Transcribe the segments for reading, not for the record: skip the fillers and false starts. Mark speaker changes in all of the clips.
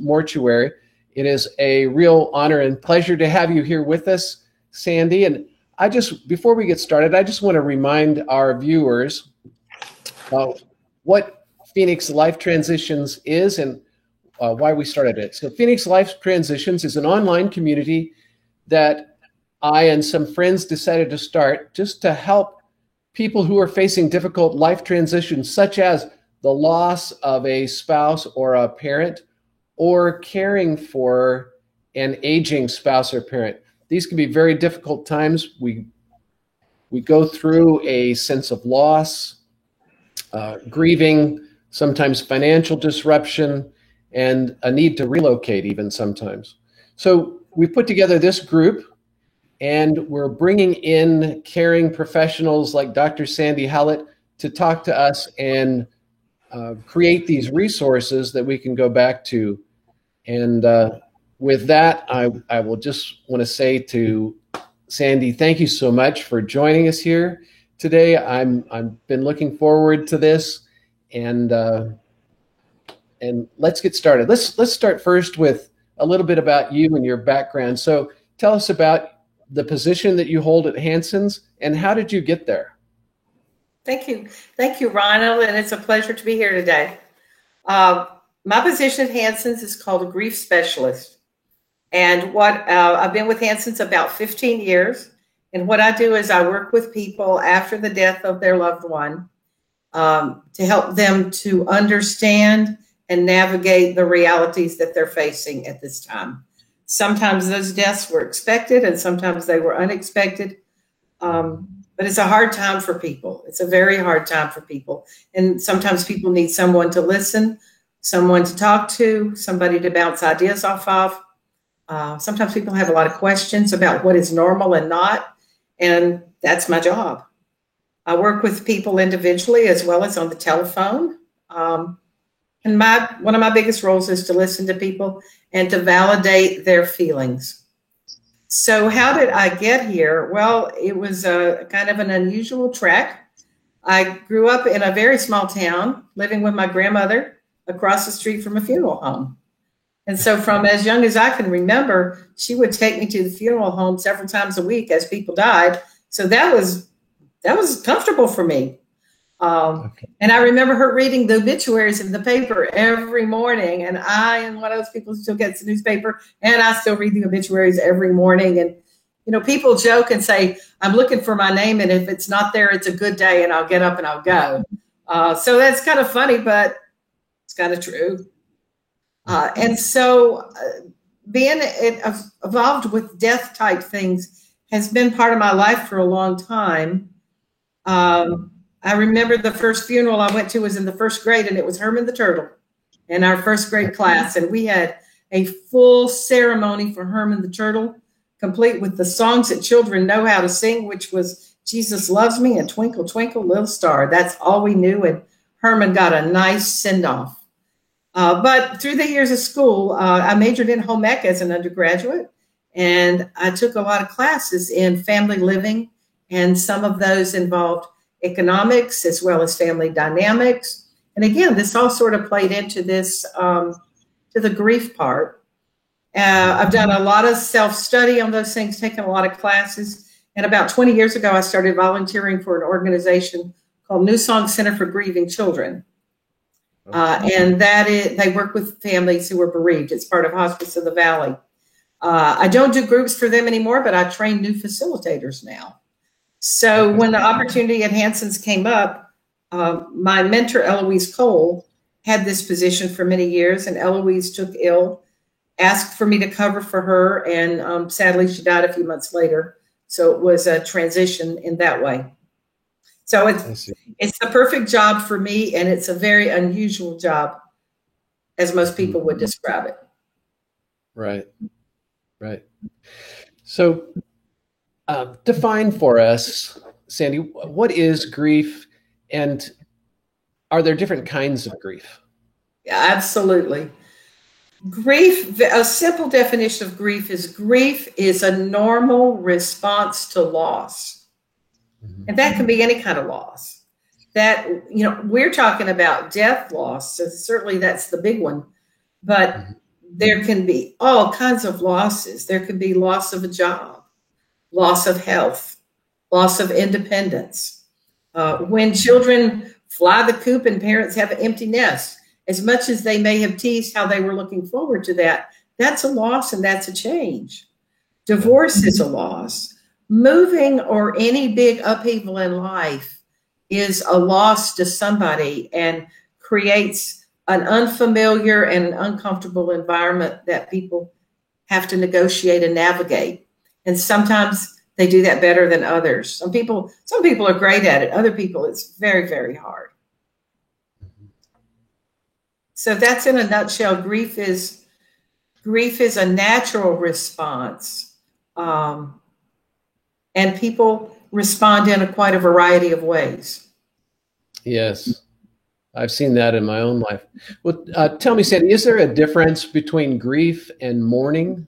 Speaker 1: Mortuary. It is a real honor and pleasure to have you here with us, Sandy. And before we get started, I just want to remind our viewers what Phoenix Life Transitions is and why we started it. So Phoenix Life Transitions is an online community that I and some friends decided to start just to help people who are facing difficult life transitions, such as the loss of a spouse or a parent, or caring for an aging spouse or parent. These can be very difficult times. We go through a sense of loss, grieving, sometimes financial disruption, and a need to relocate even sometimes. So we put together this group, and we're bringing in caring professionals like Dr. Sandy Hallett to talk to us and create these resources that we can go back to. And with that, I will just want to say to Sandy, thank you so much for joining us here today. I've been looking forward to this, and let's get started. Let's start first with a little bit about you and your background. So tell us about the position that you hold at Hanson's, and how did you get there?
Speaker 2: Thank you, Ronald, and it's a pleasure to be here today. My position at Hanson's is called a grief specialist, and I've been with Hanson's about 15 years, and what I do is I work with people after the death of their loved one to help them to understand and navigate the realities that they're facing at this time. Sometimes those deaths were expected and sometimes they were unexpected. But it's a hard time for people. It's a very hard time for people. And sometimes people need someone to listen, someone to talk to, somebody to bounce ideas off of. Sometimes people have a lot of questions about what is normal and not. And that's my job. I work with people individually as well as on the telephone. And one of my biggest roles is to listen to people and to validate their feelings. So how did I get here? Well, it was a kind of an unusual trek. I grew up in a very small town, living with my grandmother across the street from a funeral home. And so from as young as I can remember, she would take me to the funeral home several times a week as people died. So that was comfortable for me. And I remember her reading the obituaries in the paper every morning. And I am one of those people who still gets the newspaper, and I still read the obituaries every morning. And, you know, people joke and say, I'm looking for my name, and if it's not there, it's a good day, and I'll get up and I'll go. So that's kind of funny, but it's kind of true. And so being involved with death type things has been part of my life for a long time. I remember the first funeral I went to was in the first grade, and it was Herman the Turtle in our first grade class. And we had a full ceremony for Herman the Turtle, complete with the songs that children know how to sing, which was Jesus Loves Me and Twinkle, Twinkle, Little Star. That's all we knew. And Herman got a nice send off. But through the years of school, I majored in home ec as an undergraduate, and I took a lot of classes in family living, and some of those involved economics as well as family dynamics. And again, this all sort of played into this, to the grief part. I've done a lot of self-study on those things, taken a lot of classes. And about 20 years ago, I started volunteering for an organization called New Song Center for Grieving Children. And they work with families who are bereaved. It's part of Hospice of the Valley. I don't do groups for them anymore, but I train new facilitators now. So when the opportunity at Hanson's came up, my mentor, Eloise Cole, had this position for many years, and Eloise took ill, asked for me to cover for her, and sadly, she died a few months later. So it was a transition in that way. So it's the perfect job for me, and it's a very unusual job, as most people would describe it.
Speaker 1: Right. So define for us, Sandy, what is grief, and are there different kinds of grief?
Speaker 2: Yeah, absolutely. Grief, a simple definition of grief is a normal response to loss. Mm-hmm. And that can be any kind of loss. That, we're talking about death loss, so certainly that's the big one. But there can be all kinds of losses. There can be loss of a job, loss of health, loss of independence. When children fly the coop and parents have an empty nest, as much as they may have teased how they were looking forward to that, that's a loss and that's a change. Divorce is a loss. Moving or any big upheaval in life is a loss to somebody and creates an unfamiliar and uncomfortable environment that people have to negotiate and navigate. And sometimes they do that better than others. Some people are great at it. Other people, it's very, very hard. So that's in a nutshell. Grief is a natural response. And people respond in quite a variety of ways.
Speaker 1: Yes, I've seen that in my own life. Well, tell me, Sandy, is there a difference between grief and mourning?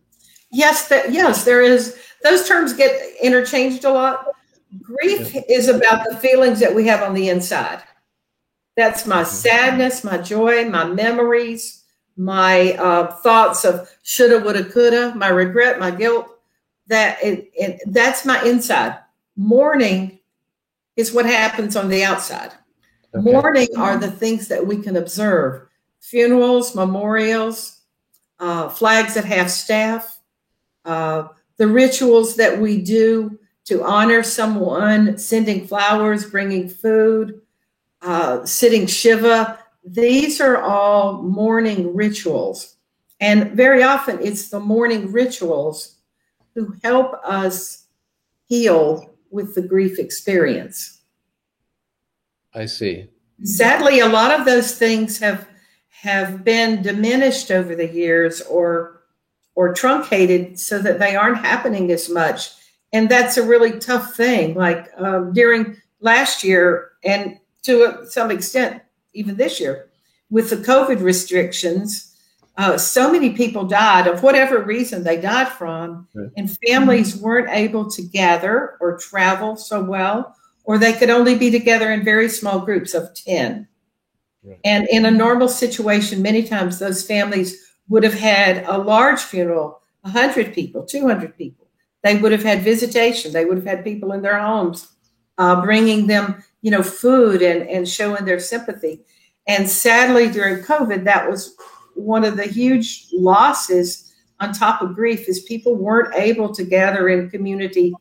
Speaker 2: Yes, there is. Those terms get interchanged a lot. Grief is about the feelings that we have on the inside. That's my sadness, my joy, my memories, my thoughts of shoulda, woulda, coulda, my regret, my guilt. That's my inside. Mourning is what happens on the outside. Okay. Mourning are the things that we can observe. Funerals, memorials, flags at half-staff, the rituals that we do to honor someone, sending flowers, bringing food, sitting Shiva. These are all mourning rituals. And very often it's the mourning rituals who help us heal with the grief experience.
Speaker 1: I see.
Speaker 2: Sadly, a lot of those things have been diminished over the years or truncated so that they aren't happening as much. And that's a really tough thing. Like during last year, and to some extent, even this year, with the COVID restrictions, so many people died of whatever reason they died from, right. And families weren't able to gather or travel so well, or they could only be together in very small groups of 10. Right. And in a normal situation, many times those families would have had a large funeral, 100 people, 200 people. They would have had visitation. They would have had people in their homes bringing them, food and showing their sympathy. And sadly, during COVID, that was one of the huge losses on top of grief is people weren't able to gather in community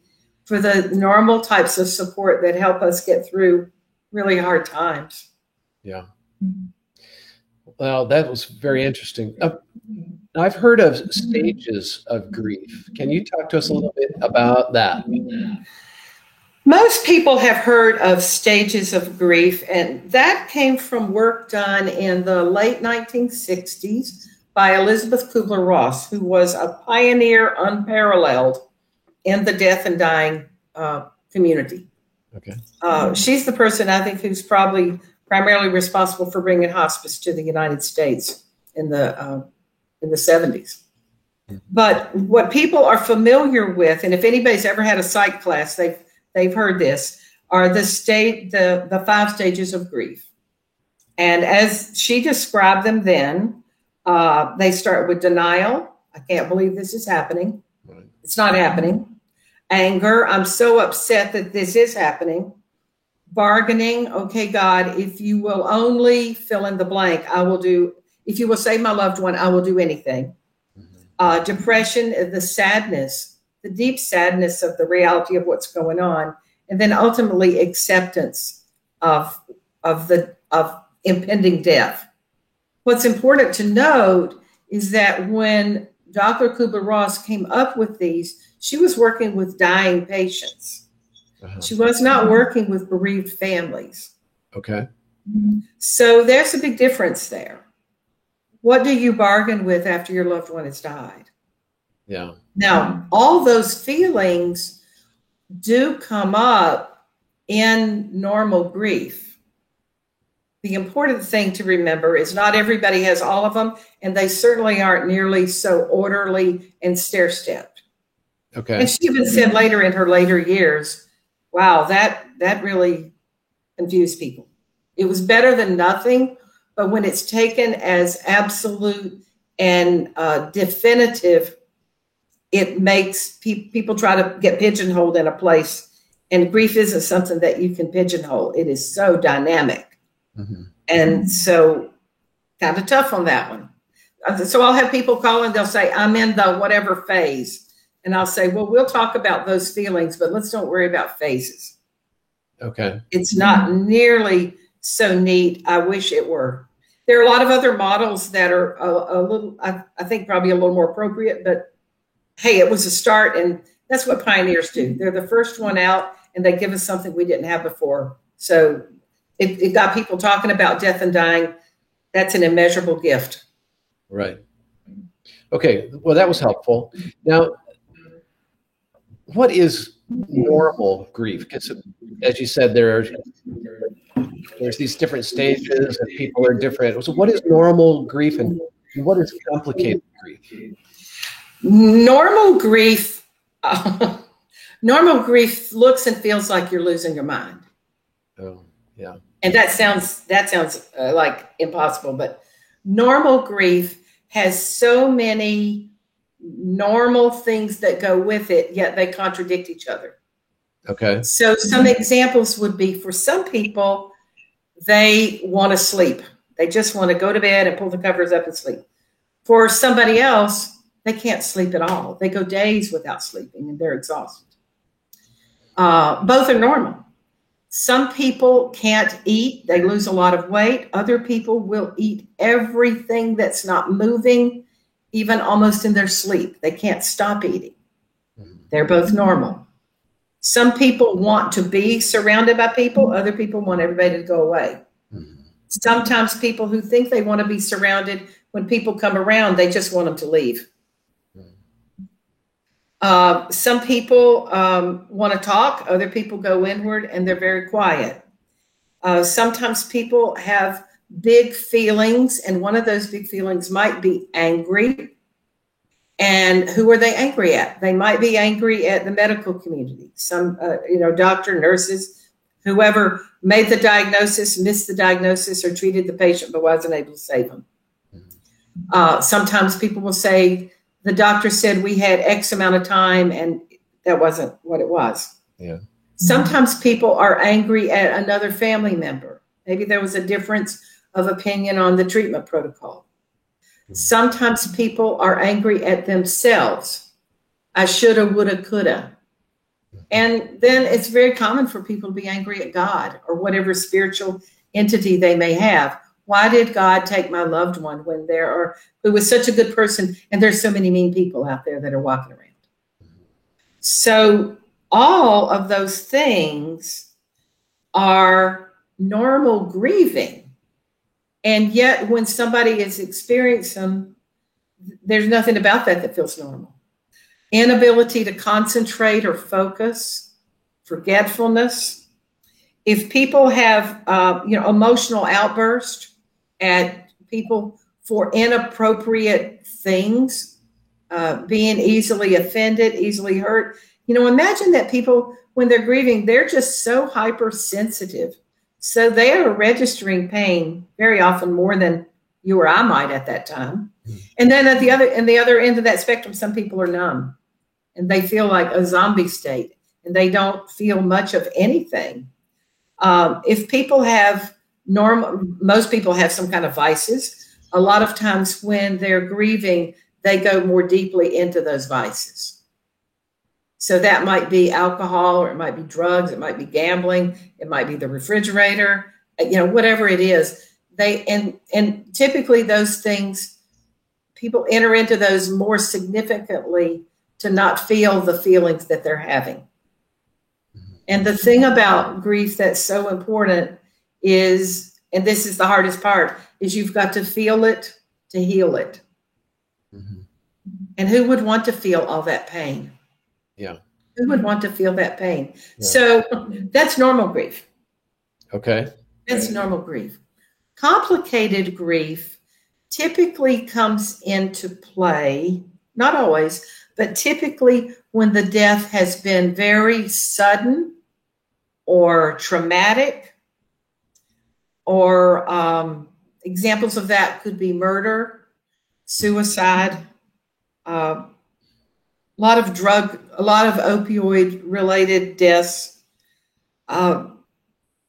Speaker 2: for the normal types of support that help us get through really hard times.
Speaker 1: Yeah. Well, that was very interesting. I've heard of stages of grief. Can you talk to us a little bit about that?
Speaker 2: Most people have heard of stages of grief, and that came from work done in the late 1960s by Elizabeth Kubler-Ross, who was a pioneer unparalleled in the death and dying community. Okay. She's the person I think who's probably primarily responsible for bringing hospice to the United States in the 70s. But what people are familiar with, and if anybody's ever had a psych class, they've heard this, are the 5 stages of grief. And as she described them then, they start with denial. I can't believe this is happening. Right. It's not happening. Anger. I'm so upset that this is happening. Bargaining. Okay, God, if you will only fill in the blank, I will do. If you will save my loved one, I will do anything. Mm-hmm. Depression, the sadness, the deep sadness of the reality of what's going on. And then ultimately acceptance of impending death. What's important to note is that when Dr. Kubler-Ross came up with these, she was working with dying patients. Uh-huh. She was not working with bereaved families.
Speaker 1: Okay.
Speaker 2: So there's a big difference there. What do you bargain with after your loved one has died?
Speaker 1: Yeah.
Speaker 2: Now, all those feelings do come up in normal grief. The important thing to remember is not everybody has all of them, and they certainly aren't nearly so orderly and stair-stepped.
Speaker 1: Okay.
Speaker 2: And she even said later in her later years, wow, that really confused people. It was better than nothing, but when it's taken as absolute and definitive, it makes people try to get pigeonholed in a place. And grief isn't something that you can pigeonhole. It is so dynamic. Mm-hmm. And so kind of tough on that one. So I'll have people call and they'll say, I'm in the whatever phase. And I'll say, well, we'll talk about those feelings, but let's don't worry about phases.
Speaker 1: Okay.
Speaker 2: It's not nearly so neat. I wish it were. There are a lot of other models that are a little, I think probably a little more appropriate, but hey, it was a start, and that's what pioneers do. They're the first one out, and they give us something we didn't have before. So it got people talking about death and dying. That's an immeasurable gift.
Speaker 1: Right. Okay. Well, that was helpful. Now, what is normal grief? Because as you said, there's these different stages and people are different. So what is normal grief and what is complicated grief?
Speaker 2: Normal grief looks and feels like you're losing your mind.
Speaker 1: Oh, yeah.
Speaker 2: And that sounds like impossible, but normal grief has so many normal things that go with it, yet they contradict each other.
Speaker 1: Okay.
Speaker 2: So some examples would be, for some people, they want to sleep. They just want to go to bed and pull the covers up and sleep. For somebody else, they can't sleep at all. They go days without sleeping and they're exhausted. Both are normal. Some people can't eat. They lose a lot of weight. Other people will eat everything that's not moving, even almost in their sleep. They can't stop eating. They're both normal. Some people want to be surrounded by people. Other people want everybody to go away. Sometimes people who think they want to be surrounded, when people come around, they just want them to leave. Some people want to talk. Other people go inward and they're very quiet. Sometimes people have big feelings, and one of those big feelings might be angry. And who are they angry at? They might be angry at the medical community. Some, doctor, nurses, whoever made the diagnosis, missed the diagnosis, or treated the patient but wasn't able to save them. Sometimes people will say, the doctor said we had X amount of time, and that wasn't what it was.
Speaker 1: Yeah.
Speaker 2: Sometimes people are angry at another family member. Maybe there was a difference of opinion on the treatment protocol. Sometimes people are angry at themselves. I shoulda, woulda, coulda. And then it's very common for people to be angry at God or whatever spiritual entity they may have. Why did God take my loved one when who was such a good person, and there's so many mean people out there that are walking around? So all of those things are normal grieving. And yet when somebody is experiencing them, there's nothing about that feels normal. Inability to concentrate or focus, forgetfulness. If people have, emotional outbursts at people for inappropriate things, being easily offended, easily hurt. Imagine that people, when they're grieving, they're just so hypersensitive. So they are registering pain very often more than you or I might at that time. And then at the other end of that spectrum, some people are numb and they feel like a zombie state and they don't feel much of anything. If people have most people have some kind of vices. A lot of times when they're grieving, they go more deeply into those vices. So that might be alcohol, or it might be drugs, it might be gambling, it might be the refrigerator, whatever it is. And typically those things, people enter into those more significantly to not feel the feelings that they're having. And the thing about grief that's so important is, and this is the hardest part, is you've got to feel it to heal it. Mm-hmm. And who would want to feel all that pain?
Speaker 1: Yeah.
Speaker 2: Who would want to feel that pain? Yeah. So that's normal grief.
Speaker 1: Okay.
Speaker 2: That's normal grief. Complicated grief typically comes into play, not always, but typically when the death has been very sudden or traumatic, or examples of that could be murder, suicide, a lot of opioid related deaths,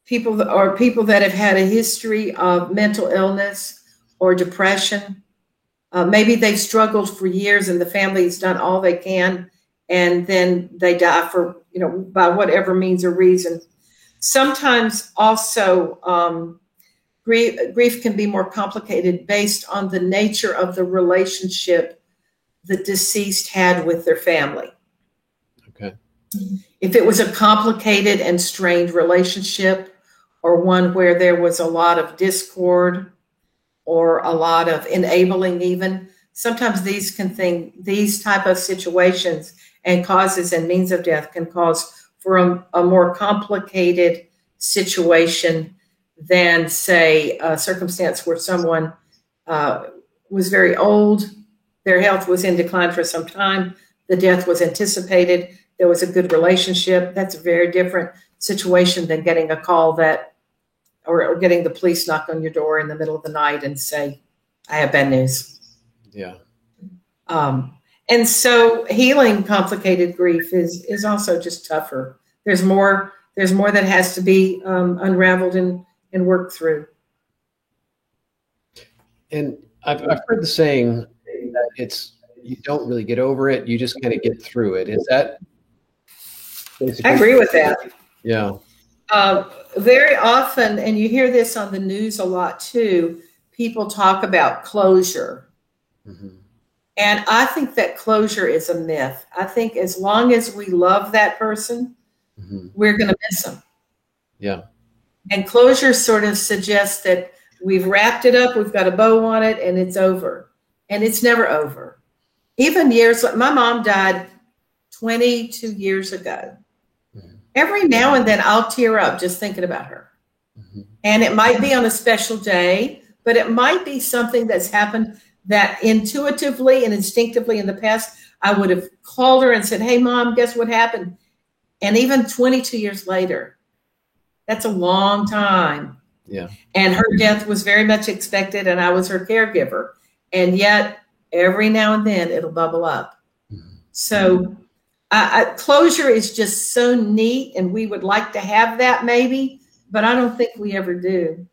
Speaker 2: people that have had a history of mental illness or depression. Maybe they've struggled for years and the family's done all they can, and then they die for, by whatever means or reason. Sometimes also grief can be more complicated based on the nature of the relationship the deceased had with their family.
Speaker 1: Okay.
Speaker 2: If it was a complicated and strained relationship, or one where there was a lot of discord or a lot of enabling, even sometimes these type of situations and causes and means of death can cause for a more complicated situation than, say, a circumstance where someone was very old, their health was in decline for some time, the death was anticipated, there was a good relationship. That's a very different situation than getting a call or getting the police knock on your door in the middle of the night and say, I have bad news.
Speaker 1: Yeah.
Speaker 2: And so healing complicated grief is also just tougher. There's more that has to be unraveled and worked through.
Speaker 1: And I've heard the saying that you don't really get over it, you just kind of get through it. Is that basically?
Speaker 2: I agree with that.
Speaker 1: Yeah.
Speaker 2: Very often, and you hear this on the news a lot too, people talk about closure. Mm-hmm. And I think that closure is a myth. I think as long as we love that person, mm-hmm. we're going to miss them.
Speaker 1: Yeah. And
Speaker 2: closure sort of suggests that we've wrapped it up, we've got a bow on it, and it's over. And it's never over. Even my mom died 22 years ago. Mm-hmm. Every now and then I'll tear up just thinking about her. Mm-hmm. And it might be on a special day, but it might be something that's happened that intuitively and instinctively in the past, I would have called her and said, hey, Mom, guess what happened? And even 22 years later, that's a long time.
Speaker 1: Yeah. And
Speaker 2: her death was very much expected, and I was her caregiver. And yet, every now and then, it'll bubble up. Mm-hmm. So closure is just so neat, and we would like to have that maybe, but I don't think we ever do.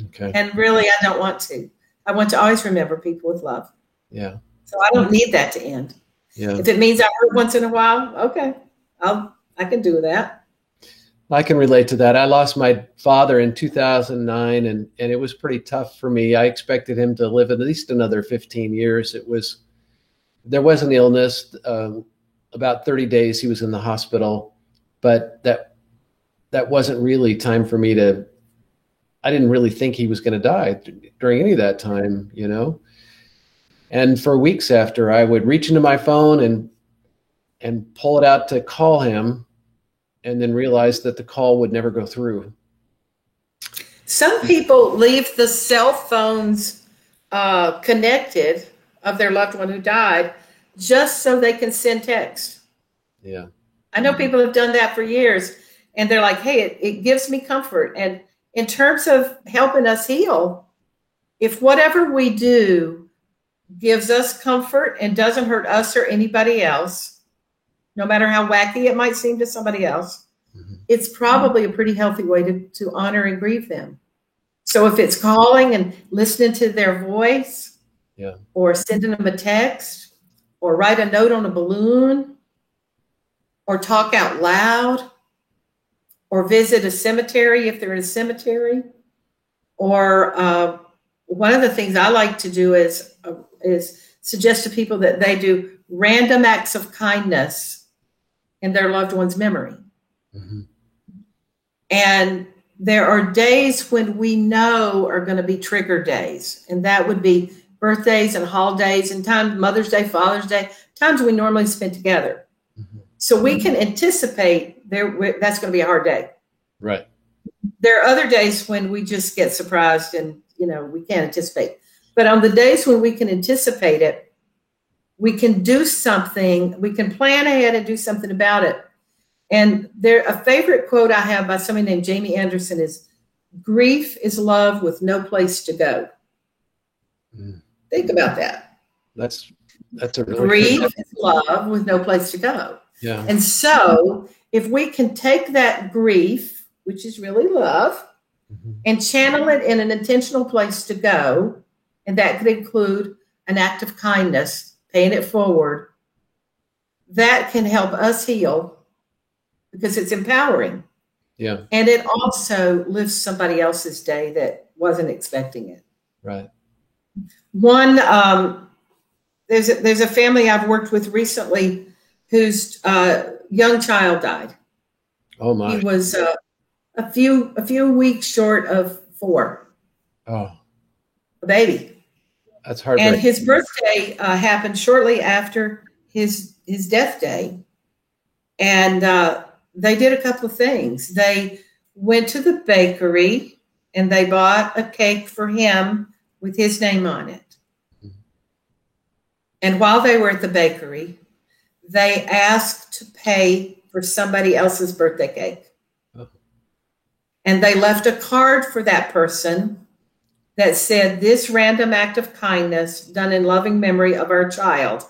Speaker 1: Okay.
Speaker 2: And really, I don't want to. I want to always remember people with love.
Speaker 1: Yeah.
Speaker 2: So I don't need that to end.
Speaker 1: Yeah.
Speaker 2: If it means I hurt once in a while, okay, I can do that.
Speaker 1: I can relate to that. I lost my father in 2009, and it was pretty tough for me. I expected him to live at least another 15 years. There was an illness. About 30 days he was in the hospital, but that wasn't really time for me I didn't really think he was going to die during any of that time, And for weeks after, I would reach into my phone and pull it out to call him, and then realize that the call would never go through.
Speaker 2: Some people leave the cell phones connected of their loved one who died just so they can send text.
Speaker 1: Yeah.
Speaker 2: I know people have done that for years, and they're like, hey, it gives me comfort. And in terms of helping us heal, if whatever we do gives us comfort and doesn't hurt us or anybody else, no matter how wacky it might seem to somebody else, mm-hmm. it's probably a pretty healthy way to honor and grieve them. So if it's calling and listening to their voice,
Speaker 1: yeah,
Speaker 2: or sending them a text, or write a note on a balloon, or talk out loud, or visit a cemetery if they're in a cemetery, or one of the things I like to do is suggest to people that they do random acts of kindness in their loved one's memory. Mm-hmm. And there are days when we know are going to be trigger days, and that would be birthdays and holidays and times, Mother's Day, Father's Day, times we normally spend together. Mm-hmm. So we can anticipate that's going to be a hard day.
Speaker 1: Right.
Speaker 2: There are other days when we just get surprised and, we can't anticipate. But on the days when we can anticipate it, we can do something, we can plan ahead and do something about it. And a favorite quote I have by somebody named Jamie Anderson is, grief is love with no place to go. Mm. Think about that.
Speaker 1: That's a really
Speaker 2: grief is love with no place to go.
Speaker 1: Yeah.
Speaker 2: And so if we can take that grief, which is really love, and channel it in an intentional place to go, and that could include an act of kindness, paying it forward, that can help us heal because it's empowering.
Speaker 1: Yeah.
Speaker 2: And it also lifts somebody else's day that wasn't expecting it.
Speaker 1: Right.
Speaker 2: One, there's a family I've worked with recently whose young child died.
Speaker 1: Oh my!
Speaker 2: He was a few weeks short of 4.
Speaker 1: Oh,
Speaker 2: a baby.
Speaker 1: That's heartbreaking.
Speaker 2: And his birthday happened shortly after his death day, and they did a couple of things. They went to the bakery and they bought a cake for him with his name on it. And while they were at the bakery, they asked to pay for somebody else's birthday cake. Oh. And they left a card for that person that said, "This random act of kindness done in loving memory of our child."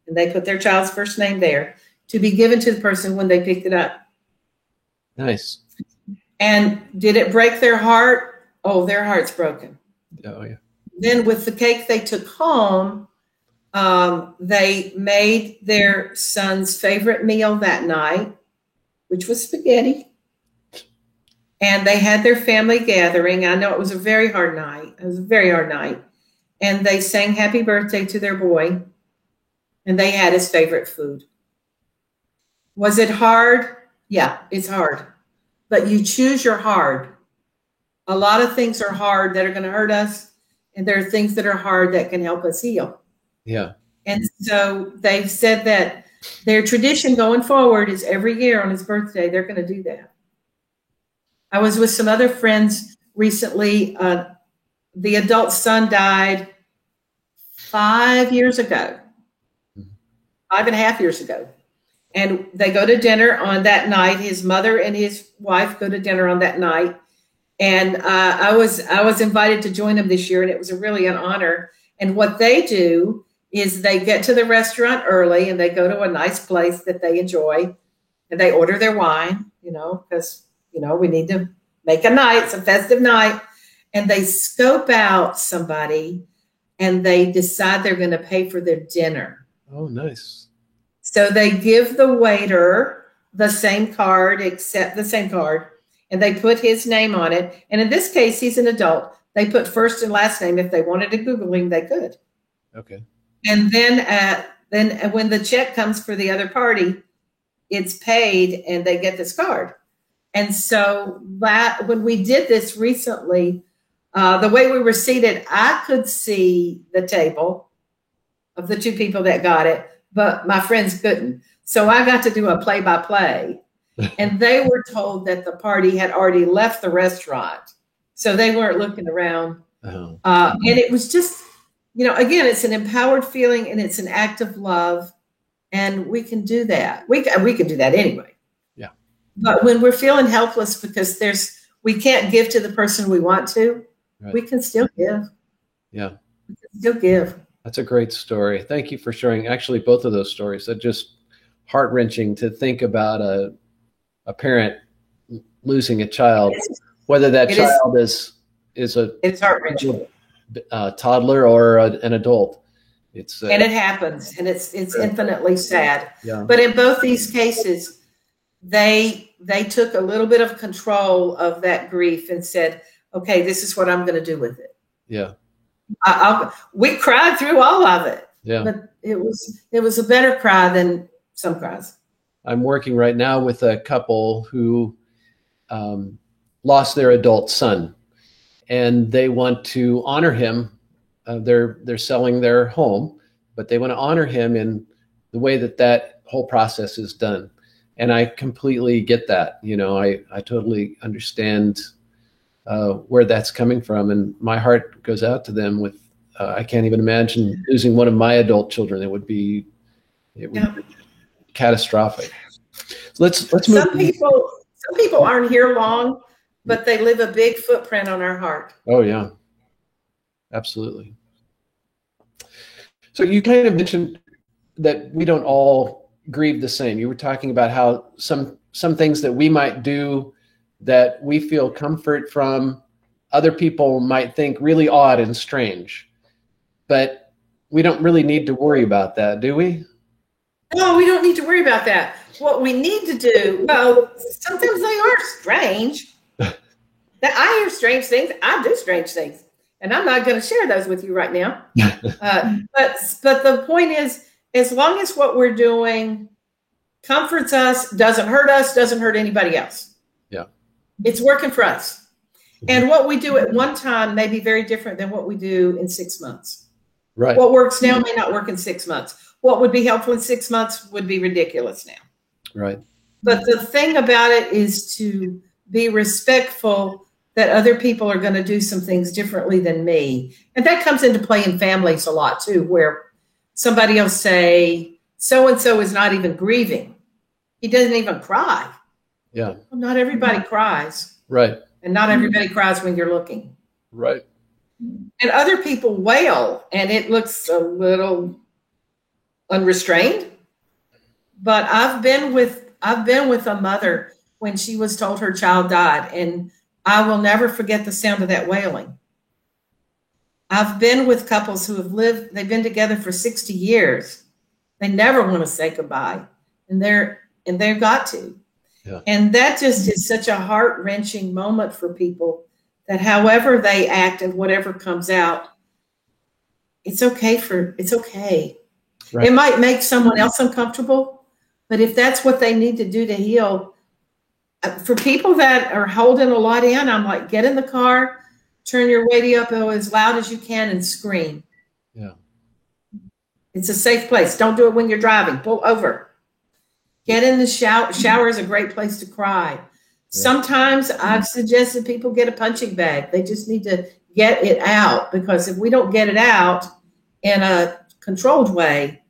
Speaker 2: And they put their child's first name there to be given to the person when they picked it up.
Speaker 1: Nice.
Speaker 2: And did it break their heart? Oh, their heart's broken.
Speaker 1: Oh, yeah.
Speaker 2: Then with the cake they took home, they made their son's favorite meal that night, which was spaghetti. And they had their family gathering. I know it was a very hard night. It was a very hard night. And they sang happy birthday to their boy. And they had his favorite food. Was it hard? Yeah, it's hard. But you choose your hard. A lot of things are hard that are going to hurt us. And there are things that are hard that can help us heal.
Speaker 1: Yeah.
Speaker 2: And so they've said that their tradition going forward is every year on his birthday, they're going to do that. I was with some other friends recently. The adult son died 5 years ago, 5.5 years ago. And they go to dinner on that night. His mother and his wife go to dinner on that night. And I was invited to join them this year, and it was really an honor. And what they do is they get to the restaurant early, and they go to a nice place that they enjoy, and they order their wine, because, we need to make a night. It's a festive night. And they scope out somebody, and they decide they're going to pay for their dinner.
Speaker 1: Oh, nice.
Speaker 2: So they give the waiter the same card, and they put his name on it. And in this case, he's an adult. They put first and last name. If they wanted to Google him, they could.
Speaker 1: Okay.
Speaker 2: And then when the check comes for the other party, it's paid and they get this card. And so when we did this recently, the way we were seated, I could see the table of the 2 people that got it, but my friends couldn't. So I got to do a play-by-play. And they were told that the party had already left the restaurant. So they weren't looking around. And it was just, again, it's an empowered feeling and it's an act of love. And we can do that. We can do that anyway.
Speaker 1: Yeah.
Speaker 2: But when we're feeling helpless because we can't give to the person we want to, right, we can still give.
Speaker 1: Yeah.
Speaker 2: We can still give.
Speaker 1: That's a great story. Thank you for sharing actually both of those stories. They're just heart-wrenching to think about a parent losing a child, whether that child is a toddler or an adult.
Speaker 2: And it happens, and it's infinitely sad.
Speaker 1: Yeah.
Speaker 2: But in both these cases, they took a little bit of control of that grief and said, "Okay, this is what I'm going to do with it."
Speaker 1: Yeah.
Speaker 2: We cried through all of it.
Speaker 1: Yeah.
Speaker 2: But it was a better cry than some cries.
Speaker 1: I'm working right now with a couple who lost their adult son, and they want to honor him. They're selling their home, but they want to honor him in the way that whole process is done. And I completely get that. I totally understand where that's coming from, and my heart goes out to them. With I can't even imagine losing one of my adult children. It would be catastrophic. So let's move.
Speaker 2: Some people aren't here long, but they leave a big footprint on our heart.
Speaker 1: Oh yeah, absolutely. So you kind of mentioned that we don't all grieve the same. You were talking about how some things that we might do that we feel comfort from, other people might think really odd and strange. But we don't really need to worry about that, do we?
Speaker 2: No, we don't need to worry about that. What we need to do, well, sometimes they are strange. I hear strange things. I do strange things. And I'm not going to share those with you right now. But the point is, as long as what we're doing comforts us, doesn't hurt us, doesn't hurt anybody else.
Speaker 1: Yeah.
Speaker 2: It's working for us. And what we do at one time may be very different than what we do in 6 months.
Speaker 1: Right.
Speaker 2: What works now may not work in 6 months. What would be helpful in 6 months would be ridiculous now.
Speaker 1: Right.
Speaker 2: But the thing about it is to be respectful that other people are going to do some things differently than me. And that comes into play in families a lot too, where somebody will say, so-and-so is not even grieving. He doesn't even cry.
Speaker 1: Yeah.
Speaker 2: Well, not everybody cries.
Speaker 1: Right.
Speaker 2: And not everybody cries when you're looking.
Speaker 1: Right.
Speaker 2: And other people wail and it looks a little unrestrained. But I've been with a mother when she was told her child died, and I will never forget the sound of that wailing. I've been with couples who they've been together for 60 years. They never want to say goodbye, and they've got to. Yeah. And that just is such a heart-wrenching moment for people that however they act and whatever comes out, it's okay. Right. It might make someone else uncomfortable, but if that's what they need to do to heal, for people that are holding a lot in, I'm like, get in the car, turn your radio up as loud as you can and scream.
Speaker 1: Yeah.
Speaker 2: It's a safe place. Don't do it when you're driving. Pull over. Get in the shower. Shower is a great place to cry. Yeah. Sometimes I've suggested people get a punching bag. They just need to get it out, because if we don't get it out in a controlled way,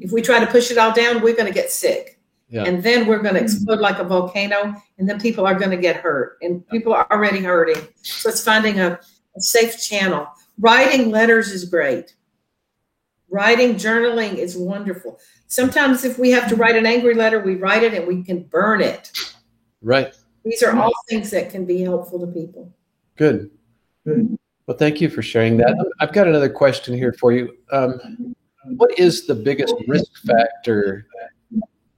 Speaker 2: if we try to push it all down, we're going to get sick. Yeah. And then we're going to explode like a volcano, and then people are going to get hurt, and people are already hurting. So it's finding a safe channel. Writing letters is great. Writing, journaling is wonderful. Sometimes if we have to write an angry letter, we write it and we can burn it.
Speaker 1: Right.
Speaker 2: These are all things that can be helpful to people.
Speaker 1: Good. Well, thank you for sharing that. I've got another question here for you. What is the biggest risk factor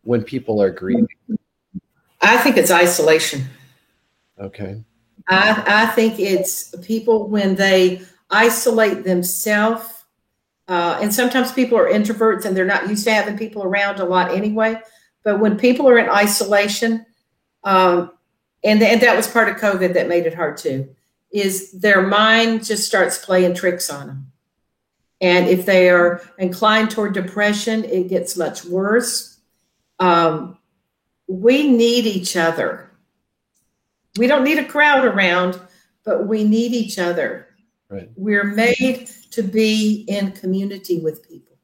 Speaker 1: when people are grieving?
Speaker 2: I think it's isolation.
Speaker 1: Okay.
Speaker 2: I think it's people when they isolate themselves, and sometimes people are introverts and they're not used to having people around a lot anyway. But when people are in isolation, and that was part of COVID that made it hard too, is their mind just starts playing tricks on them. And if they are inclined toward depression, it gets much worse. We need each other. We don't need a crowd around, but we need each other.
Speaker 1: Right.
Speaker 2: We're made to be in community with people.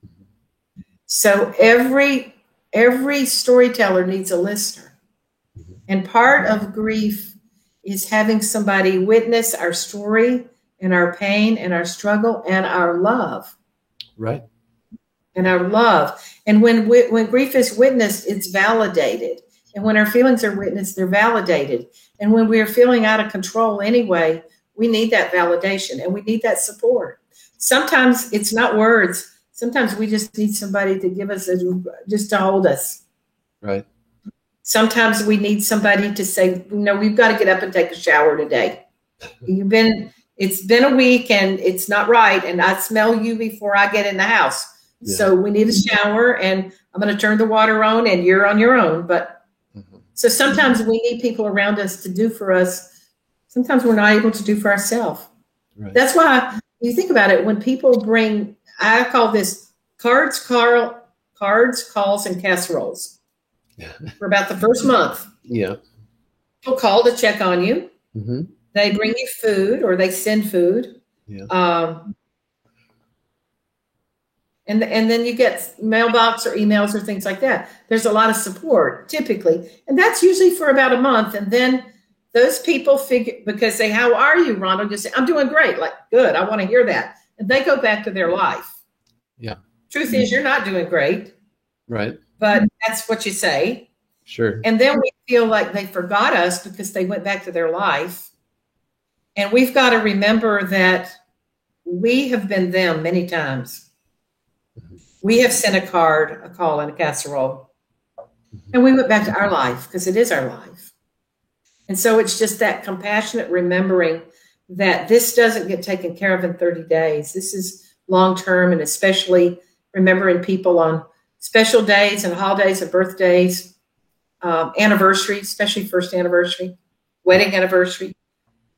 Speaker 2: Mm-hmm. So every storyteller needs a listener. Mm-hmm. And part of grief is having somebody witness our story and our pain and our struggle and our love.
Speaker 1: Right.
Speaker 2: And our love. And when grief is witnessed, it's validated. And when our feelings are witnessed, they're validated. And when we're feeling out of control anyway, we need that validation and we need that support. Sometimes it's not words. Sometimes we just need somebody to give us, just to hold us.
Speaker 1: Right.
Speaker 2: Sometimes we need somebody to say, we've got to get up and take a shower today. It's been a week and it's not right. And I smell you before I get in the house. Yeah. So we need a shower, and I'm going to turn the water on and you're on your own. But so sometimes we need people around us to do for us. Sometimes we're not able to do for ourselves. Right. That's why you think about it. When people bring, I call this cards, calls, and casseroles for about the first month.
Speaker 1: Yeah.
Speaker 2: People call to check on you.
Speaker 1: Mm-hmm.
Speaker 2: They bring you food or they send food.
Speaker 1: Yeah.
Speaker 2: And then you get mailbox or emails or things like that. There's a lot of support typically. And that's usually for about a month. And then those people because they, how are you, Ronald? You say, I'm doing great. Like, good. I want to hear that. And they go back to their life.
Speaker 1: Yeah.
Speaker 2: Truth is, you're not doing great,
Speaker 1: Right.
Speaker 2: but that's what you say.
Speaker 1: Sure.
Speaker 2: And then we feel like they forgot us because they went back to their life. And we've got to remember that we have been them many times. We have sent a card, a call, and a casserole. And we went back to our life because it is our life. And so it's just that compassionate remembering that this doesn't get taken care of in 30 days. This is long term, and especially remembering people on special days and holidays and birthdays, anniversaries, especially first anniversary, wedding anniversary.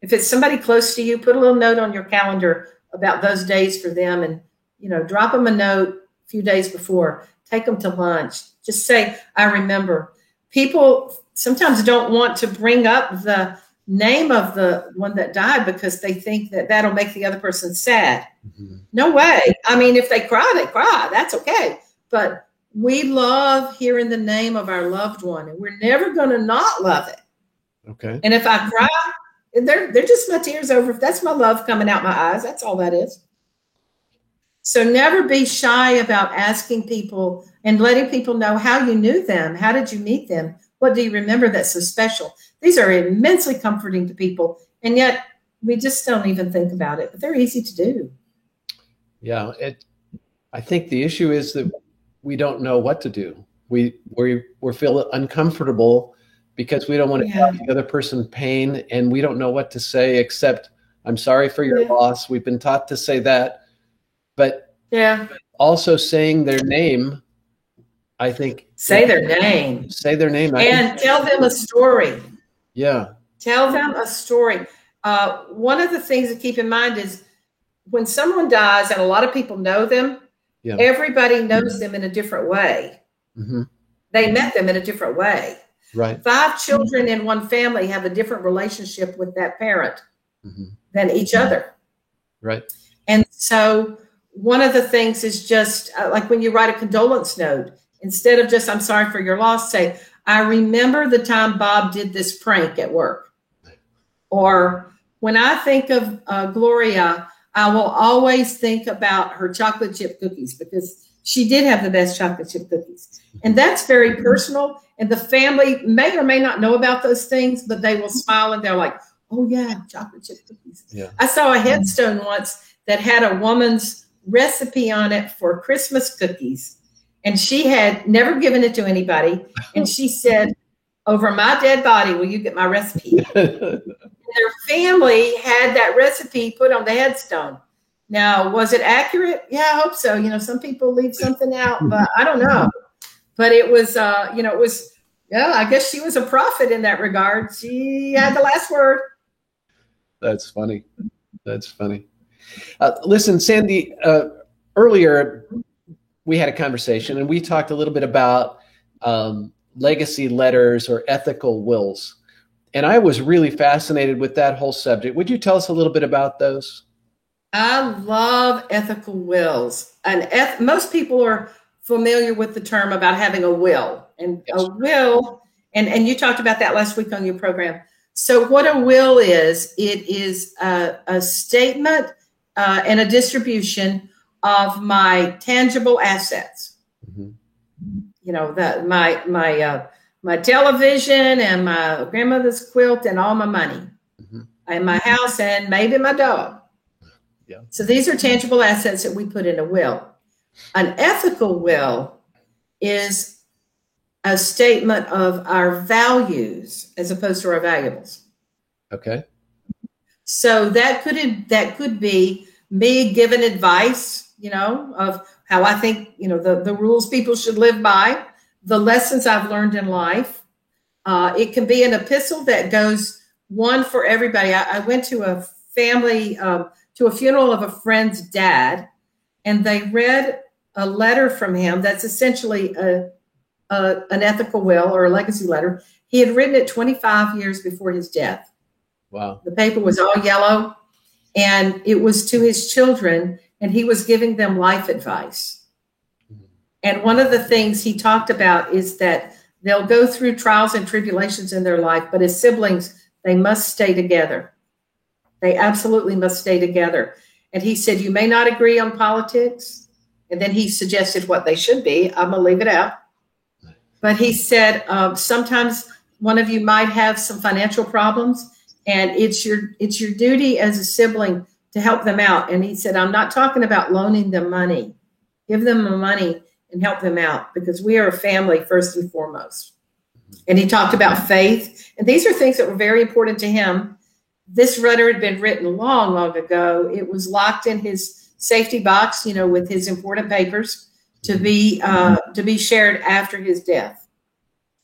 Speaker 2: If it's somebody close to you, put a little note on your calendar about those days for them, and drop them a note a few days before. Take them to lunch. Just say, I remember. People sometimes don't want to bring up the name of the one that died because they think that that'll make the other person sad. Mm-hmm. No way. I mean, if they cry, they cry. That's okay. But we love hearing the name of our loved one, and we're never going to not love it.
Speaker 1: Okay.
Speaker 2: And if I cry, they're just my tears over. That's my love coming out my eyes. That's all that is. So never be shy about asking people and letting people know how you knew them. How did you meet them? What do you remember that's so special? These are immensely comforting to people, and yet we just don't even think about it. But they're easy to do.
Speaker 1: Yeah, I think the issue is that we don't know what to do. We feel uncomfortable because we don't want to cause the other person pain, and we don't know what to say except, I'm sorry for your loss. We've been taught to say that. But also saying their name, I think.
Speaker 2: Say their name.
Speaker 1: Say their name.
Speaker 2: And tell them a story.
Speaker 1: Yeah.
Speaker 2: Tell them a story. One of the things to keep in mind is when someone dies, and a lot of people know them, everybody knows them in a different way. Mm-hmm. They met them in a different way.
Speaker 1: Right.
Speaker 2: 5 children in one family have a different relationship with that parent than each other.
Speaker 1: Right.
Speaker 2: And so one of the things is just like when you write a condolence note, instead of just, I'm sorry for your loss, say, I remember the time Bob did this prank at work. Or when I think of Gloria, I will always think about her chocolate chip cookies because she did have the best chocolate chip cookies. And that's very personal. And the family may or may not know about those things, but they will smile and they're like, oh yeah, chocolate chip cookies. Yeah. I saw a headstone once that had a woman's recipe on it for Christmas cookies. And she had never given it to anybody. And she said, over my dead body, will you get my recipe? Their family had that recipe put on the headstone. Now, was it accurate? Yeah, I hope so. Some people leave something out, but I don't know. But it was, it was, I guess she was a prophet in that regard. She had the last word.
Speaker 1: That's funny. That's funny. Listen, Sandy, earlier we had a conversation and we talked a little bit about legacy letters or ethical wills. And I was really fascinated with that whole subject. Would you tell us a little bit about those?
Speaker 2: I love ethical wills. And most people are familiar with the term about having a will. And a will, and you talked about that last week on your program. So what a will is, it is a statement and a distribution of my tangible assets. Mm-hmm. My television and my grandmother's quilt and all my money, and my house and maybe my dog. Yeah. So these are tangible assets that we put in a will. An ethical will is a statement of our values as opposed to our valuables.
Speaker 1: Okay.
Speaker 2: So that could be me giving advice, of how I think, the rules people should live by, the lessons I've learned in life. It can be an epistle that goes one for everybody. I went to a family, to a funeral of a friend's dad, and they read a letter from him that's essentially an ethical will or a legacy letter. He had written it 25 years before his death.
Speaker 1: Wow.
Speaker 2: The paper was all yellow, and it was to his children, and he was giving them life advice. And one of the things he talked about is that they'll go through trials and tribulations in their life, but as siblings, they must stay together. They absolutely must stay together. And he said, you may not agree on politics. And then he suggested what they should be. I'm going to leave it out. But he said, sometimes one of you might have some financial problems, and it's your duty as a sibling to help them out. And he said, I'm not talking about loaning them money. Give them the money and help them out, because we are a family first and foremost. And he talked about faith. And these are things that were very important to him. This letter had been written long, long ago. It was locked in his safety box, with his important papers to be shared after his death.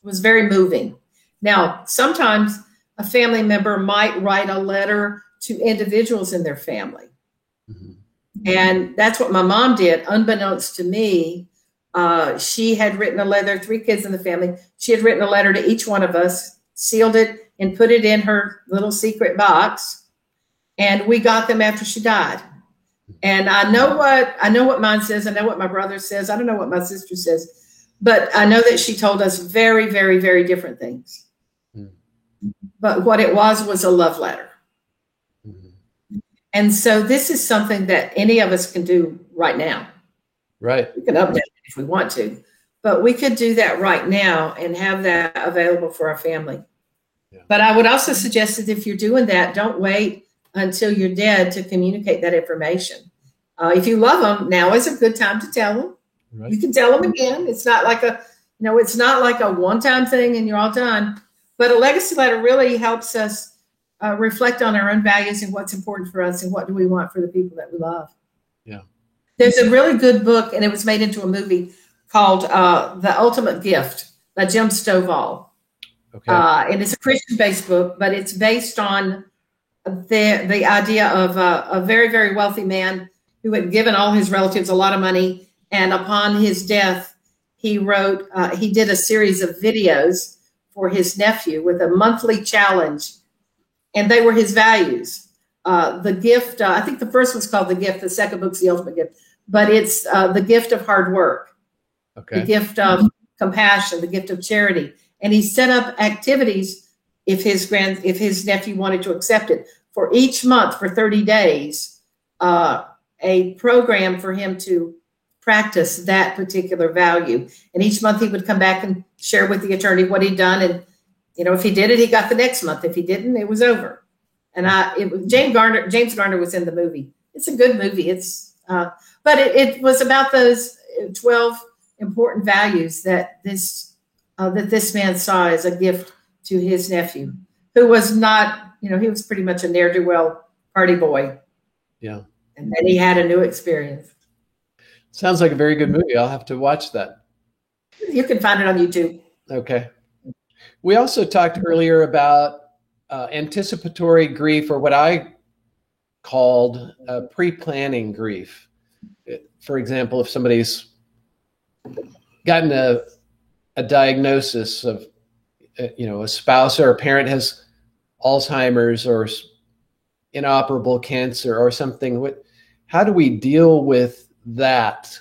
Speaker 2: It was very moving. Now, sometimes a family member might write a letter to individuals in their family. Mm-hmm. And that's what my mom did, unbeknownst to me. She had written a letter, 3 kids in the family. She had written a letter to each one of us, sealed it, and put it in her little secret box. And we got them after she died. And I know what mine says. I know what my brother says. I don't know what my sister says. But I know that she told us very, very, very different things. Mm-hmm. But what it was a love letter. Mm-hmm. And so this is something that any of us can do right now.
Speaker 1: Right.
Speaker 2: We can update it if we want to, but we could do that right now and have that available for our family. Yeah. But I would also suggest that if you're doing that, don't wait until you're dead to communicate that information. If you love them, now is a good time to tell them. Right. You can tell them again. It's not like it's not like a one-time thing and you're all done. But a legacy letter really helps us reflect on our own values and what's important for us and what do we want for the people that we love.
Speaker 1: Yeah.
Speaker 2: There's a really good book, and it was made into a movie called The Ultimate Gift by Jim Stovall. Okay. And it's a Christian-based book, but it's based on the idea of a very, very wealthy man who had given all his relatives a lot of money. And upon his death, he did a series of videos for his nephew with a monthly challenge. And they were his values. The gift, I think the first one's called The Gift. The second book's The Ultimate Gift. But it's the gift of hard work, the gift of compassion, the gift of charity. And he set up activities if his nephew wanted to accept it for each month for 30 days, a program for him to practice that particular value. And each month he would come back and share with the attorney what he'd done. And, if he did it, he got the next month. If he didn't, it was over. And James Garner was in the movie. It's a good movie. But it was about those 12 important values that this man saw as a gift to his nephew, who was not, he was pretty much a ne'er-do-well party boy.
Speaker 1: Yeah.
Speaker 2: And then he had a new experience.
Speaker 1: Sounds like a very good movie. I'll have to watch that.
Speaker 2: You can find it on YouTube.
Speaker 1: Okay. We also talked earlier about anticipatory grief, or what I called pre-planning grief. For example, if somebody's gotten a diagnosis of, a spouse or a parent has Alzheimer's or inoperable cancer or something, how do we deal with that?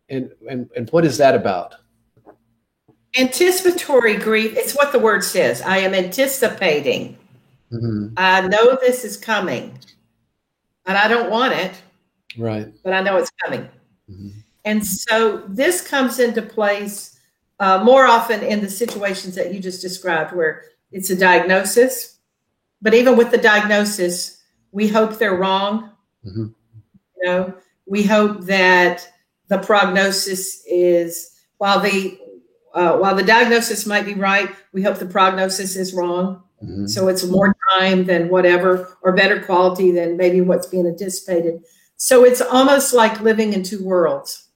Speaker 1: And what is that about?
Speaker 2: Anticipatory grief, it's what the word says. I am anticipating. Mm-hmm. I know this is coming, and I don't want it.
Speaker 1: Right.
Speaker 2: But I know it's coming. Mm-hmm. And so this comes into place more often in the situations that you just described, where it's a diagnosis. But even with the diagnosis, we hope they're wrong. Mm-hmm. We hope that the prognosis is, while the diagnosis might be right, we hope the prognosis is wrong. Mm-hmm. So it's more time than whatever, or better quality than maybe what's being anticipated. So it's almost like living in two worlds.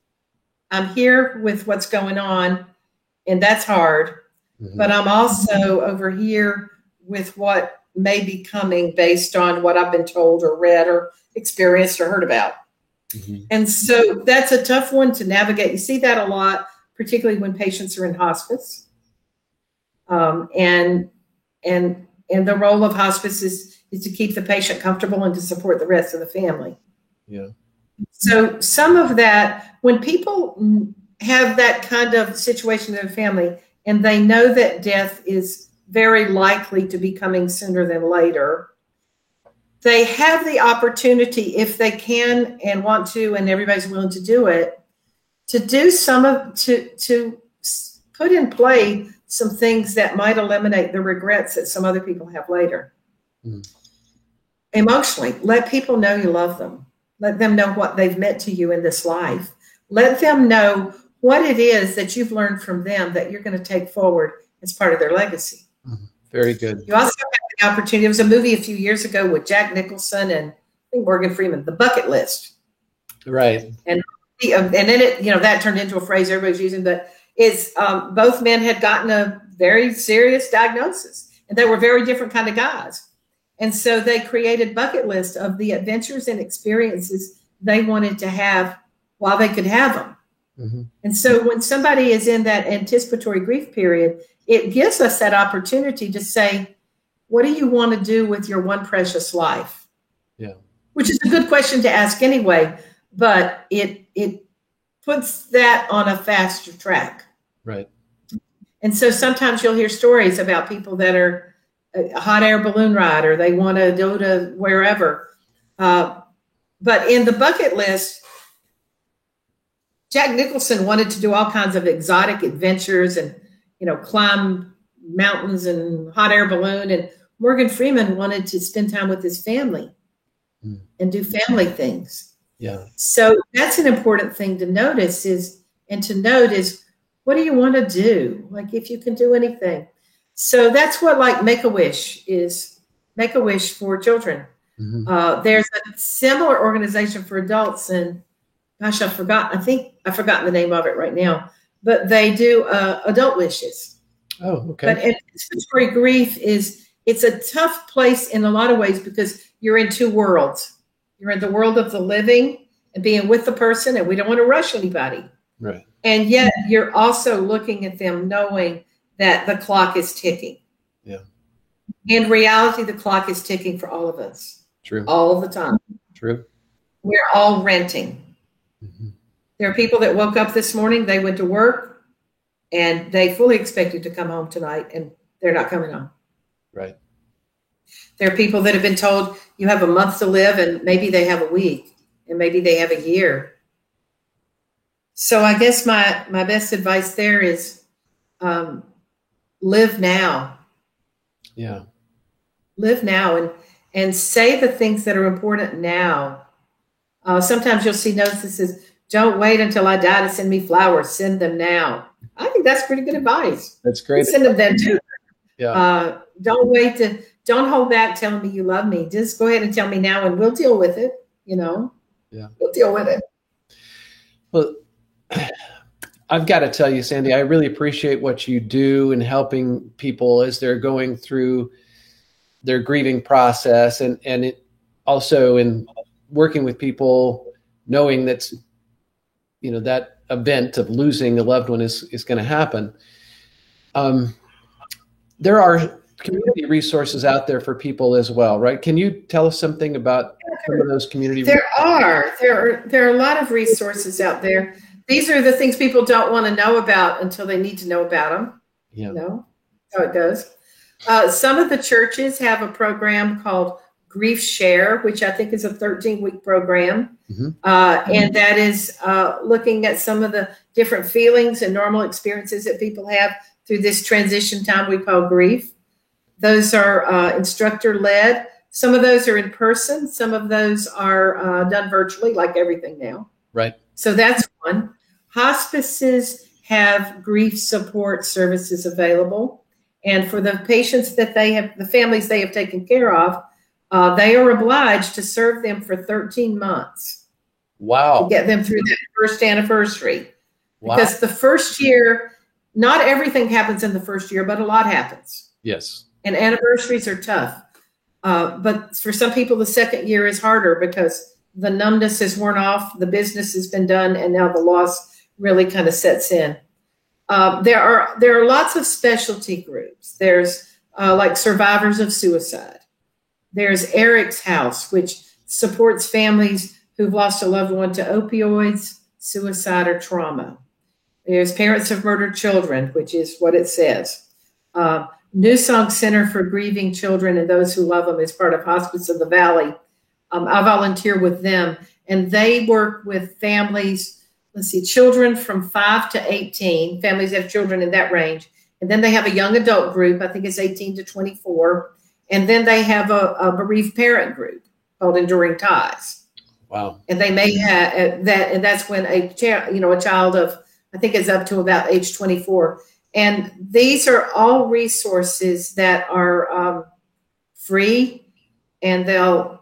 Speaker 2: I'm here with what's going on, and that's hard. Mm-hmm. But I'm also over here with what may be coming based on what I've been told or read or experienced or heard about. Mm-hmm. And so that's a tough one to navigate. You see that a lot, particularly when patients are in hospice. And the role of hospice is to keep the patient comfortable and to support the rest of the family.
Speaker 1: Yeah.
Speaker 2: So some of that, when people have that kind of situation in their family and they know that death is very likely to be coming sooner than later, they have the opportunity, if they can and want to, and everybody's willing to do it, to do to put in play some things that might eliminate the regrets that some other people have later. Mm. Emotionally, let people know you love them. Let them know what they've meant to you in this life. Let them know what it is that you've learned from them that you're going to take forward as part of their legacy.
Speaker 1: Mm. Very good.
Speaker 2: You also have the opportunity. There was a movie a few years ago with Jack Nicholson and I think Morgan Freeman, The Bucket List.
Speaker 1: Right.
Speaker 2: And then it, that turned into a phrase everybody's using, but it's both men had gotten a very serious diagnosis, and they were very different kind of guys. And so they created bucket lists of the adventures and experiences they wanted to have while they could have them. Mm-hmm. And so when somebody is in that anticipatory grief period, it gives us that opportunity to say, what do you want to do with your one precious life?
Speaker 1: Yeah.
Speaker 2: Which is a good question to ask anyway, but it puts that on a faster track.
Speaker 1: Right.
Speaker 2: And so sometimes you'll hear stories about people that are a hot air balloon ride, or they want to go to wherever. But in the bucket list, Jack Nicholson wanted to do all kinds of exotic adventures and, climb mountains and hot air balloon. And Morgan Freeman wanted to spend time with his family and do family things.
Speaker 1: Yeah.
Speaker 2: So that's an important thing to notice is what do you want to do? Like if you can do anything. So that's what like Make-A-Wish is. Make-A-Wish for children. Mm-hmm. There's a similar organization for adults, and gosh, I've forgotten the name of it right now, but they do adult wishes.
Speaker 1: Oh, okay.
Speaker 2: But anticipatory grief it's a tough place in a lot of ways because you're in two worlds. You're in the world of the living and being with the person, and we don't want to rush anybody.
Speaker 1: Right.
Speaker 2: And yet you're also looking at them knowing that the clock is ticking.
Speaker 1: Yeah.
Speaker 2: In reality, the clock is ticking for all of us.
Speaker 1: True.
Speaker 2: All the time.
Speaker 1: True.
Speaker 2: We're all renting. Mm-hmm. There are people that woke up this morning, they went to work, and they fully expected to come home tonight, and they're not coming home.
Speaker 1: Right.
Speaker 2: There are people that have been told you have a month to live, and maybe they have a week, and maybe they have a year. So I guess my best advice there is live now.
Speaker 1: Yeah.
Speaker 2: Live now and say the things that are important now. Sometimes you'll see notes that says, don't wait until I die to send me flowers. Send them now. I think that's pretty good advice.
Speaker 1: That's great.
Speaker 2: Send them then too.
Speaker 1: Yeah.
Speaker 2: Don't hold back telling me you love me. Just go ahead and tell me now and we'll deal with it.
Speaker 1: Yeah.
Speaker 2: We'll deal with it.
Speaker 1: Well, I've got to tell you, Sandy, I really appreciate what you do in helping people as they're going through their grieving process, and it also in working with people, knowing that's, that event of losing a loved one is going to happen. There are community resources out there for people as well, right? Can you tell us something about some of those community
Speaker 2: resources? There are a lot of resources out there. These are the things people don't want to know about until they need to know about them.
Speaker 1: Yeah.
Speaker 2: That's how it goes. Some of the churches have a program called Grief Share, which I think is a 13-week program. Mm-hmm. And that is looking at some of the different feelings and normal experiences that people have through this transition time we call grief. Those are instructor-led. Some of those are in person. Some of those are done virtually, like everything now.
Speaker 1: Right.
Speaker 2: So that's one. Hospices have grief support services available. And for the patients that the families they have taken care of, they are obliged to serve them for 13 months.
Speaker 1: Wow.
Speaker 2: To get them through that first anniversary.
Speaker 1: Wow.
Speaker 2: Because the first year, not everything happens in the first year, but a lot happens.
Speaker 1: Yes.
Speaker 2: And anniversaries are tough. But for some people, the second year is harder because the numbness has worn off, the business has been done, and now the loss really kind of sets in. There are lots of specialty groups. There's like Survivors of Suicide. There's Eric's House, which supports families who've lost a loved one to opioids, suicide, or trauma. There's Parents of Murdered Children, which is what it says. New Song Center for Grieving Children and Those Who Love Them is part of Hospice of the Valley. I volunteer with them, and they work with families let's see, children from 5 to 18. Families have children in that range. And then they have a young adult group. I think it's 18 to 24. And then they have a bereaved parent group called Enduring Ties.
Speaker 1: Wow.
Speaker 2: And they may have that, and that's when a child of, I think it's up to about age 24. And these are all resources that are free, and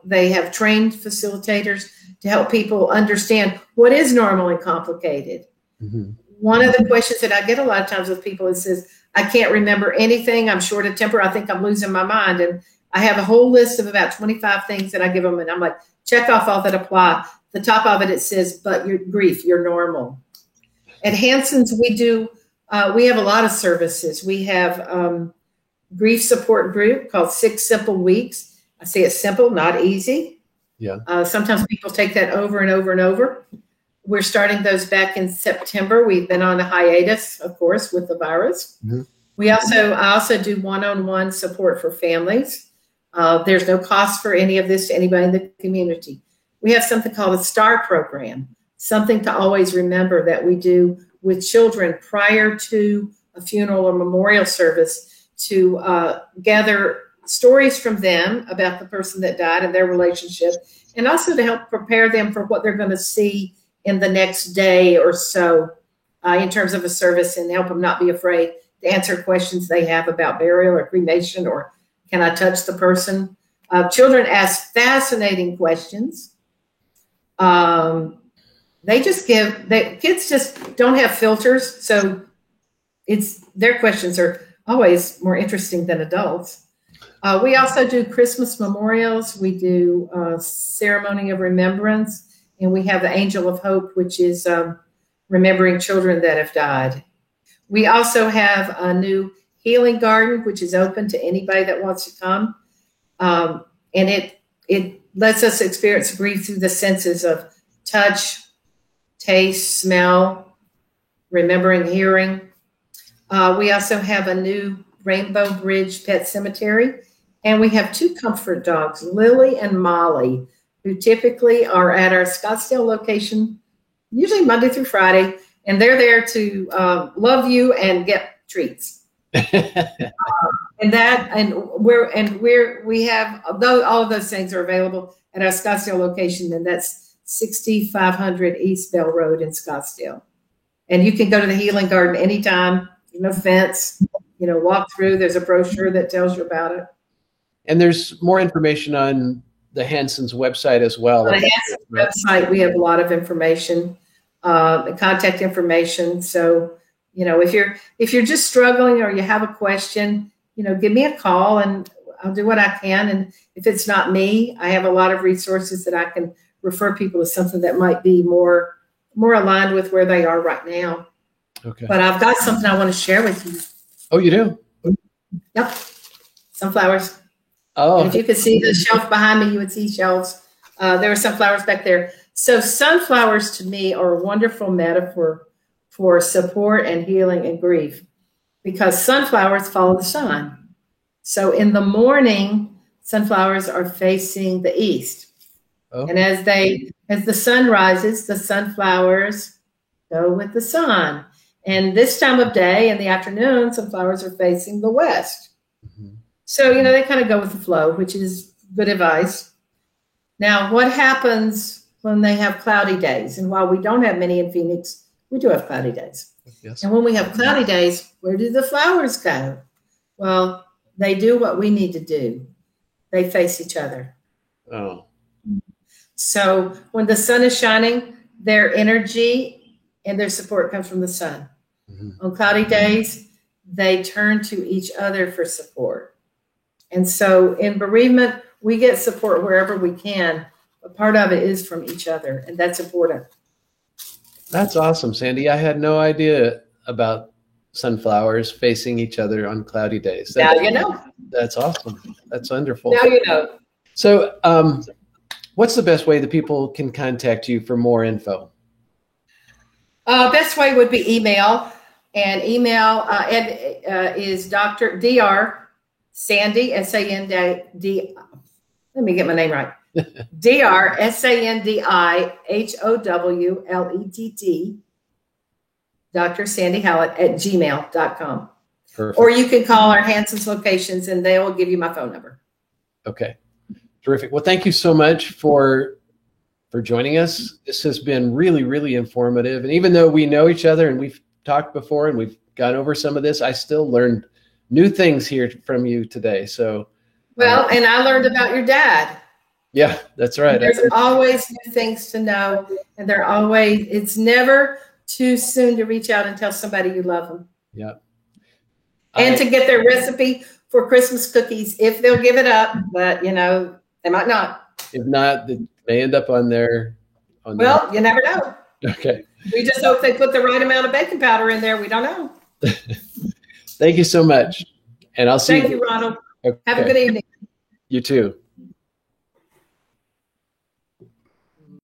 Speaker 2: they have trained facilitators to help people understand what is normal and complicated. Mm-hmm. One of the questions that I get a lot of times with people is says, I can't remember anything. I'm short of temper. I think I'm losing my mind. And I have a whole list of about 25 things that I give them. And I'm like, check off all that apply. The top of it says, but your grief, you're normal. At Hanson's, we have a lot of services. We have grief support group called 6 Simple Weeks. I say it's simple, not easy.
Speaker 1: Yeah.
Speaker 2: Sometimes people take that over and over and over. We're starting those back in September. We've been on a hiatus, of course, with the virus. Mm-hmm. I also do one-on-one support for families. There's no cost for any of this to anybody in the community. We have something called a STAR program, something to always remember that we do with children prior to a funeral or memorial service to gather stories from them about the person that died and their relationship, and also to help prepare them for what they're going to see in the next day or so in terms of a service, and help them not be afraid to answer questions they have about burial or cremation or can I touch the person. Children ask fascinating questions. Kids just don't have filters, so their questions are always more interesting than adults. We also do Christmas memorials. We do ceremony of remembrance. And we have the Angel of Hope, which is remembering children that have died. We also have a new healing garden, which is open to anybody that wants to come. And it lets us experience grief through the senses of touch, taste, smell, remembering hearing. We also have a new Rainbow Bridge Pet Cemetery. And we have 2 comfort dogs, Lily and Molly, who typically are at our Scottsdale location, usually Monday through Friday, and they're there to love you and get treats. We have all of those things are available at our Scottsdale location, and that's 6500 East Bell Road in Scottsdale. And you can go to the Healing Garden anytime. No fence. Walk through. There's a brochure that tells you about it.
Speaker 1: And there's more information on the Hanson's website as well.
Speaker 2: On the Hanson's website, we have a lot of information, contact information. So, if you're just struggling or you have a question, give me a call and I'll do what I can. And if it's not me, I have a lot of resources that I can refer people to something that might be more aligned with where they are right now.
Speaker 1: Okay.
Speaker 2: But I've got something I want to share with you.
Speaker 1: Oh, you do?
Speaker 2: Yep. Sunflowers.
Speaker 1: Oh.
Speaker 2: And if you could see the shelf behind me, you would see shelves. There are sunflowers back there. So sunflowers to me are a wonderful metaphor for support and healing and grief, because sunflowers follow the sun. So in the morning, sunflowers are facing the east. Oh. And as the sun rises, the sunflowers go with the sun. And this time of day in the afternoon, sunflowers are facing the west. Mm-hmm. So, they kind of go with the flow, which is good advice. Now, what happens when they have cloudy days? And while we don't have many in Phoenix, we do have cloudy days. Yes. And when we have cloudy days, where do the flowers go? Well, they do what we need to do. They face each other.
Speaker 1: Oh.
Speaker 2: So when the sun is shining, their energy and their support comes from the sun. Mm-hmm. On cloudy days, they turn to each other for support. And so in bereavement, we get support wherever we can, but part of it is from each other, and that's important.
Speaker 1: That's awesome, Sandy. I had no idea about sunflowers facing each other on cloudy days.
Speaker 2: Now you know.
Speaker 1: That's awesome. That's wonderful.
Speaker 2: Now you know.
Speaker 1: So what's the best way that people can contact you for more info?
Speaker 2: Best way would be email. And email is Dr. Sandy, Sandy, let me get my name right, DrSandihowlett, Dr. Sandy Howlett at gmail.com.
Speaker 1: Perfect.
Speaker 2: Or you can call our Hanson's locations and they will give you my phone number.
Speaker 1: Okay. Terrific. Well, thank you so much for joining us. This has been really, really informative. And even though we know each other and we've talked before and we've gone over some of this, I still learned new things here from you today. So,
Speaker 2: well, and I learned about your dad.
Speaker 1: Yeah, that's right.
Speaker 2: There's always new things to know, and it's never too soon to reach out and tell somebody you love them.
Speaker 1: Yeah.
Speaker 2: And to get their recipe for Christmas cookies if they'll give it up, but they might not.
Speaker 1: If not, they may end up on there.
Speaker 2: Well, you never know.
Speaker 1: Okay.
Speaker 2: We just hope they put the right amount of baking powder in there. We don't know.
Speaker 1: Thank you so much. And I'll see you.
Speaker 2: Thank you, Ronald.
Speaker 1: Okay.
Speaker 2: Have a good evening.
Speaker 1: You too.